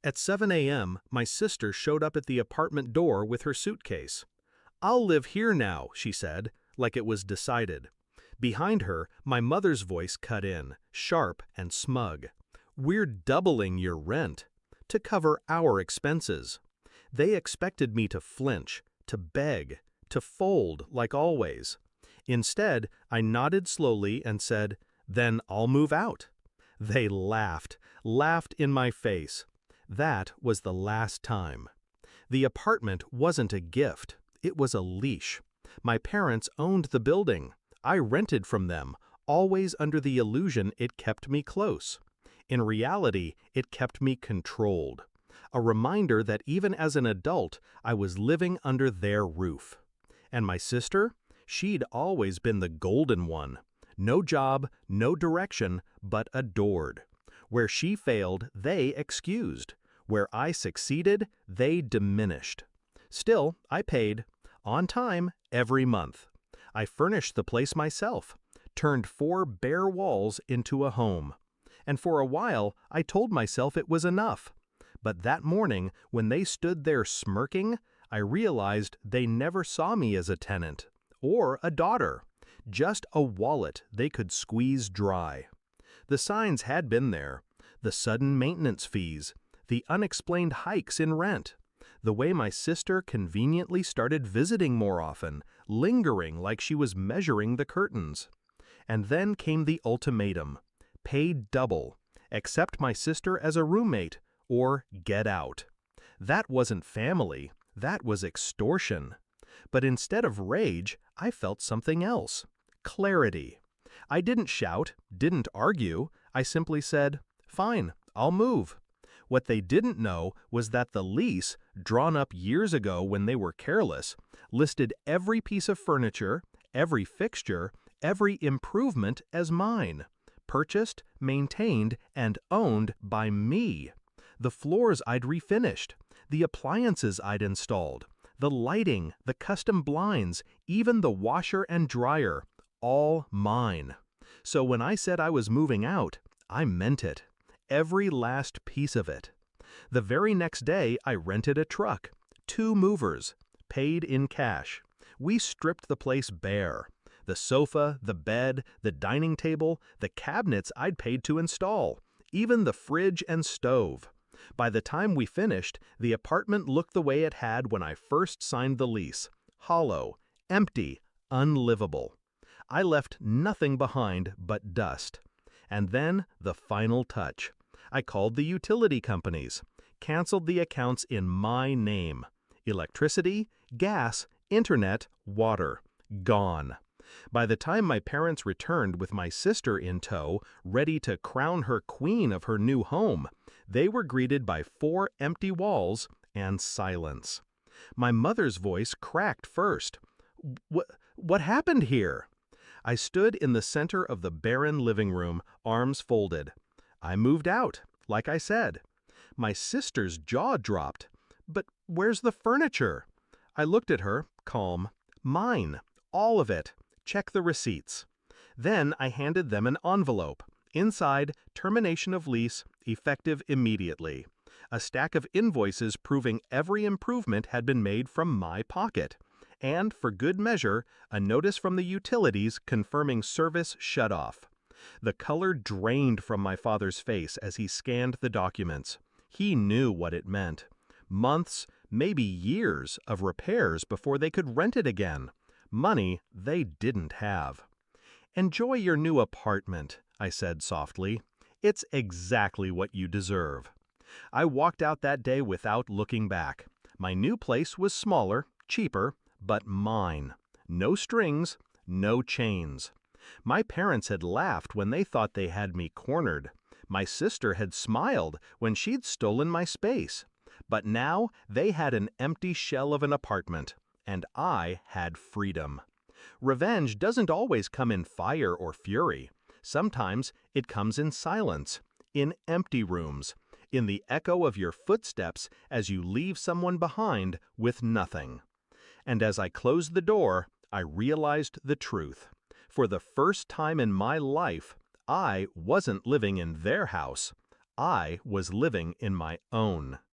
At 7 a.m., my sister showed up at the apartment door with her suitcase. "I'll live here now," she said, like it was decided. Behind her, my mother's voice cut in, sharp and smug. "We're doubling your rent to cover our expenses." They expected me to flinch, to beg, to fold like always. Instead, I nodded slowly and said, "Then I'll move out." They laughed in my face. That was the last time. The apartment wasn't a gift, it was a leash. My parents owned the building. I rented from them, always under the illusion it kept me close. In reality, it kept me controlled. A reminder that even as an adult, I was living under their roof. And my sister? She'd always been the golden one. No job, no direction, but adored. Where she failed, they excused. Where I succeeded, they diminished. Still, I paid, on time, every month. I furnished the place myself, turned 4 bare walls into a home. And for a while, I told myself it was enough. But that morning, when they stood there smirking, I realized they never saw me as a tenant, or a daughter, just a wallet they could squeeze dry. The signs had been there, the sudden maintenance fees, the unexplained hikes in rent, the way my sister conveniently started visiting more often, lingering like she was measuring the curtains. And then came the ultimatum: pay double, accept my sister as a roommate, or get out. That wasn't family, that was extortion. But instead of rage, I felt something else: clarity. I didn't shout, didn't argue, I simply said, "Fine, I'll move." What they didn't know was that the lease, drawn up years ago when they were careless, listed every piece of furniture, every fixture, every improvement as mine, purchased, maintained, and owned by me. The floors I'd refinished, the appliances I'd installed, the lighting, the custom blinds, even the washer and dryer, all mine. So when I said I was moving out, I meant it. Every last piece of it. The very next day, I rented a truck, 2 movers, paid in cash. We stripped the place bare. The sofa, the bed, the dining table, the cabinets I'd paid to install, even the fridge and stove. By the time we finished, the apartment looked the way it had when I first signed the lease: hollow, empty, unlivable. I left nothing behind but dust. And then the final touch. I called the utility companies, canceled the accounts in my name. Electricity, gas, internet, water, gone. By the time my parents returned with my sister in tow, ready to crown her queen of her new home, they were greeted by 4 empty walls and silence. My mother's voice cracked first. What happened here?" I stood in the center of the barren living room, arms folded. I moved out, like I said. My sister's jaw dropped. "But where's the furniture?" I looked at her, calm. "Mine, all of it. Check the receipts." Then I handed them an envelope. Inside, termination of lease, effective immediately. A stack of invoices proving every improvement had been made from my pocket. And, for good measure, a notice from the utilities confirming service shut off. The color drained from my father's face as he scanned the documents. He knew what it meant. Months, maybe years, of repairs before they could rent it again. Money they didn't have. "Enjoy your new apartment," I said softly. "It's exactly what you deserve." I walked out that day without looking back. My new place was smaller, cheaper, but mine. No strings, no chains. My parents had laughed when they thought they had me cornered. My sister had smiled when she'd stolen my space. But now they had an empty shell of an apartment, and I had freedom. Revenge doesn't always come in fire or fury. Sometimes it comes in silence, in empty rooms, in the echo of your footsteps as you leave someone behind with nothing. And as I closed the door, I realized the truth. For the first time in my life, I wasn't living in their house. I was living in my own.